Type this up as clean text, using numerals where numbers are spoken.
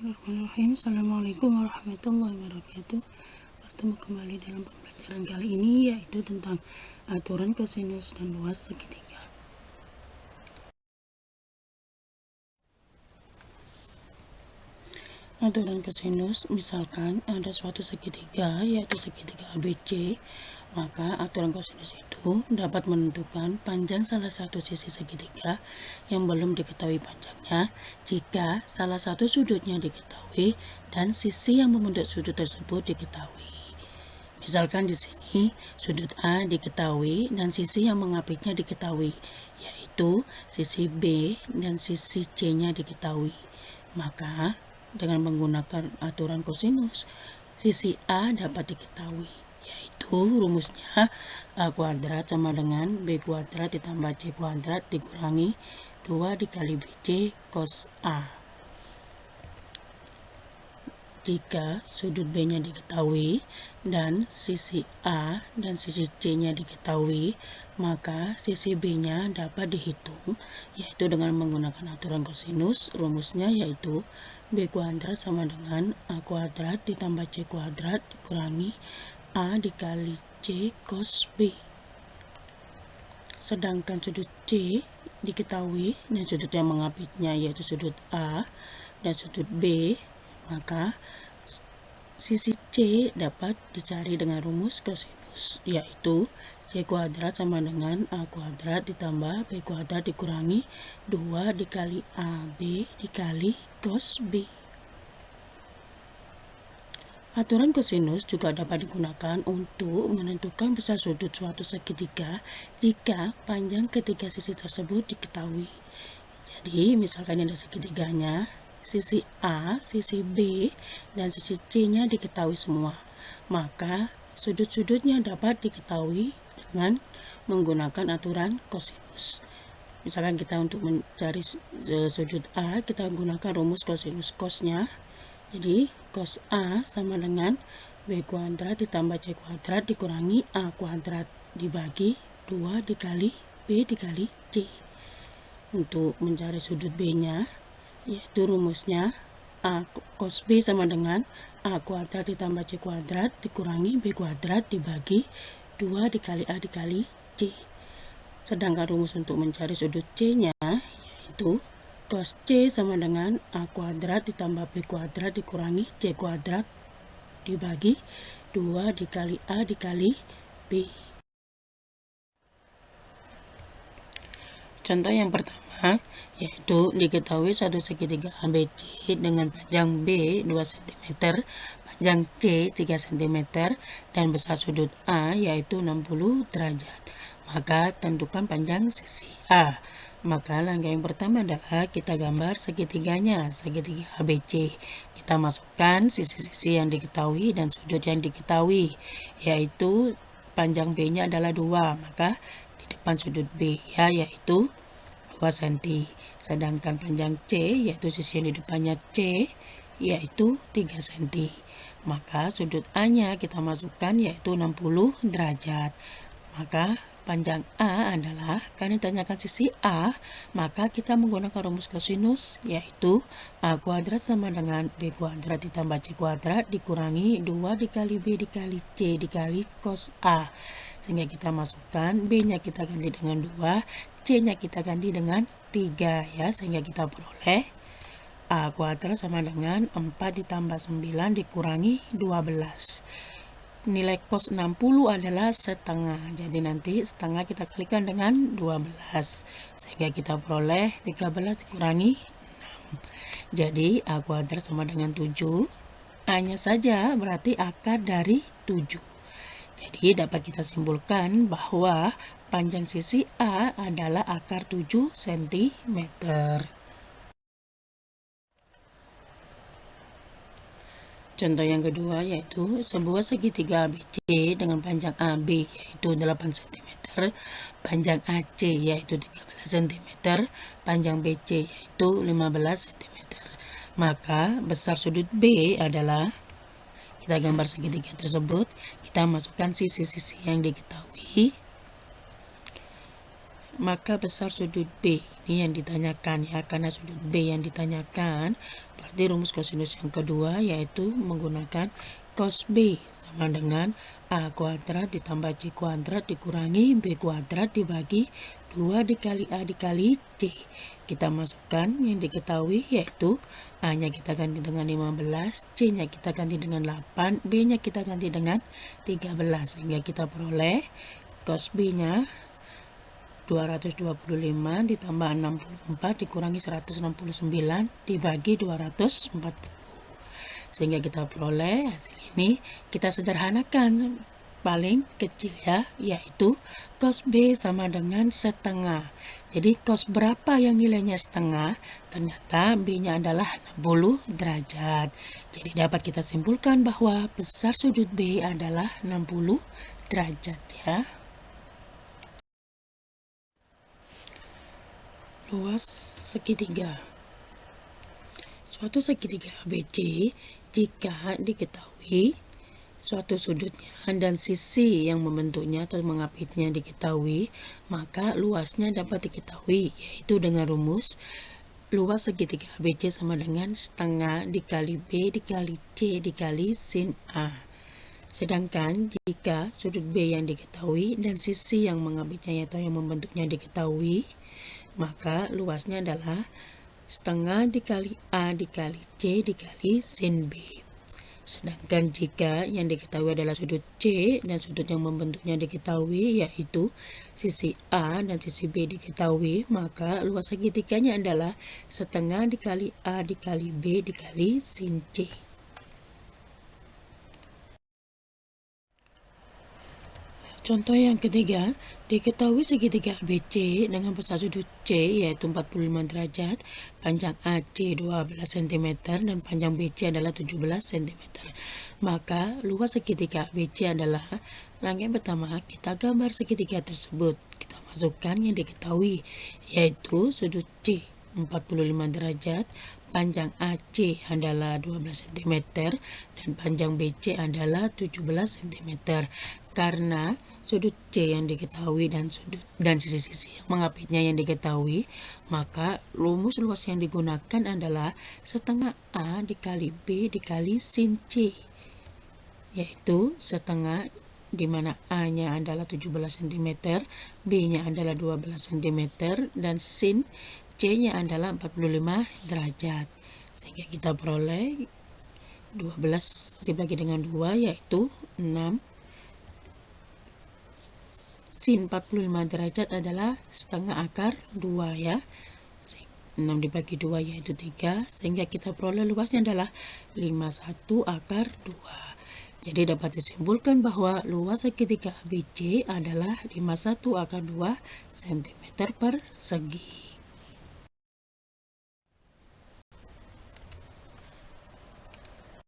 Bismillahirrahmanirrahim. Assalamualaikum warahmatullahi wabarakatuh. Bertemu kembali dalam pembelajaran kali ini, yaitu tentang aturan kosinus dan luas segitiga. Aturan kosinus, misalkan ada suatu segitiga, yaitu segitiga ABC, maka aturan kosinus itu dapat menentukan panjang salah satu sisi segitiga yang belum diketahui panjangnya jika salah satu sudutnya diketahui dan sisi yang membentuk sudut tersebut diketahui. Misalkan di sini sudut A diketahui dan sisi yang mengapitnya diketahui, yaitu sisi B dan sisi C-nya diketahui. Maka dengan menggunakan aturan kosinus, sisi A dapat diketahui, yaitu rumusnya A kuadrat sama dengan B kuadrat ditambah C kuadrat dikurangi 2 dikali BC cos A. Jika sudut B-nya diketahui dan sisi A dan sisi C-nya diketahui, maka sisi B-nya dapat dihitung, yaitu dengan menggunakan aturan kosinus. Rumusnya yaitu B kuadrat sama dengan A kuadrat ditambah C kuadrat dikurangi A dikali C cos B. Sedangkan sudut C diketahui dan sudut yang mengapitnya yaitu sudut A dan sudut B, maka sisi C dapat dicari dengan rumus kosinus, yaitu C kuadrat sama dengan A kuadrat ditambah B kuadrat dikurangi 2 dikali AB dikali cos B. Aturan kosinus juga dapat digunakan untuk menentukan besar sudut suatu segitiga jika panjang ketiga sisi tersebut diketahui. Jadi misalkan ada segitiganya, sisi A, sisi B, dan sisi C-nya diketahui semua, maka sudut-sudutnya dapat diketahui dengan menggunakan aturan kosinus. Misalkan kita untuk mencari sudut A, kita gunakan rumus kosinus cosnya. Jadi cos A sama dengan B kuadrat ditambah C kuadrat dikurangi A kuadrat dibagi 2 dikali B dikali C. Untuk mencari sudut B-nya, yaitu rumusnya A cos B sama dengan A kuadrat ditambah C kuadrat dikurangi B kuadrat dibagi 2 dikali A dikali C. Sedangkan rumus untuk mencari sudut C-nya yaitu cos C sama dengan A kuadrat ditambah B kuadrat dikurangi C kuadrat dibagi 2 dikali A dikali B. Contoh yang pertama yaitu diketahui satu segitiga ABC dengan panjang B 2 cm, panjang C 3 cm, dan besar sudut A yaitu 60 derajat. Maka tentukan panjang sisi A. Maka langkah yang pertama adalah kita gambar segitiganya, segitiga ABC. Kita masukkan sisi-sisi yang diketahui dan sudut yang diketahui, yaitu panjang B-nya adalah 2, maka di depan sudut B ya, yaitu 2 cm. Sedangkan panjang C, yaitu sisi yang di depannya C, yaitu 3 cm. Maka sudut A-nya kita masukkan yaitu 60 derajat. Maka panjang A adalah, karena ditanyakan sisi A, maka kita menggunakan rumus kosinus, yaitu A kuadrat sama dengan B kuadrat ditambah C kuadrat dikurangi 2 dikali B dikali C dikali cos A. Sehingga kita masukkan B-nya kita ganti dengan 2, C-nya kita ganti dengan 3 ya, sehingga kita peroleh A kuadrat sama dengan 4 ditambah 9 dikurangi 12. Nilai cos 60 adalah setengah, jadi nanti setengah kita kalikan dengan 12, sehingga kita peroleh 13 dikurangi 6. Jadi A kuadrat sama dengan 7, A-nya saja berarti akar dari 7. Jadi dapat kita simpulkan bahwa panjang sisi A adalah akar 7 cm. Contoh yang kedua yaitu sebuah segitiga ABC dengan panjang AB yaitu 8 cm, panjang AC yaitu 13 cm, panjang BC yaitu 15 cm. Maka besar sudut B adalah, kita gambar segitiga tersebut, kita masukkan sisi-sisi yang diketahui. maka besar sudut B. Ini yang ditanyakan ya, karena sudut B yang ditanyakan, berarti rumus kosinus yang kedua yaitu menggunakan cos B sama dengan A kuadrat ditambah C kuadrat dikurangi B kuadrat dibagi 2 dikali A dikali C. Kita masukkan yang diketahui yaitu A-nya kita ganti dengan 15, C-nya kita ganti dengan 8, B-nya kita ganti dengan 13. Sehingga kita peroleh cos B-nya 225 ditambah 64 dikurangi 169 dibagi 240. Sehingga kita peroleh hasil ini. Kita sederhanakan paling kecil ya, yaitu cos B sama dengan setengah. Jadi cos berapa yang nilainya setengah? Ternyata B-nya adalah 60 derajat. Jadi dapat kita simpulkan bahwa besar sudut B adalah 60 derajat ya. Luas segitiga. Suatu segitiga ABC jika diketahui suatu sudutnya dan sisi yang membentuknya atau mengapitnya diketahui, maka luasnya dapat diketahui, yaitu dengan rumus luas segitiga ABC sama dengan setengah dikali B dikali C dikali sin A. Sedangkan jika sudut B yang diketahui dan sisi yang mengapitnya atau yang membentuknya diketahui, maka luasnya adalah setengah dikali A dikali C dikali sin B. Sedangkan jika yang diketahui adalah sudut C dan sudut yang membentuknya diketahui, yaitu sisi A dan sisi B diketahui, maka luas segitiganya adalah setengah dikali A dikali B dikali sin C. Contoh yang ketiga, diketahui segitiga ABC dengan besar sudut C yaitu 45 derajat, panjang AC 12 cm dan panjang BC adalah 17 cm. Maka luas segitiga ABC adalah, langkah pertama kita gambar segitiga tersebut. Kita masukkan yang diketahui yaitu sudut C 45 derajat, panjang AC adalah 12 cm dan panjang BC adalah 17 cm. Karena sudut C yang diketahui dan sisi-sisi yang mengapitnya yang diketahui, maka rumus luas yang digunakan adalah setengah A dikali B dikali sin C, yaitu setengah di mana A-nya adalah 17 cm, B-nya adalah 12 cm, dan sin C-nya adalah 45 derajat. Sehingga kita peroleh 12 dibagi dengan 2 yaitu 6. Sin 45 derajat adalah setengah akar 2 ya. 6 dibagi 2 yaitu 3. Sehingga kita peroleh luasnya adalah 51 akar 2. Jadi dapat disimpulkan bahwa luas segitiga ABC adalah 51 akar 2 cm persegi.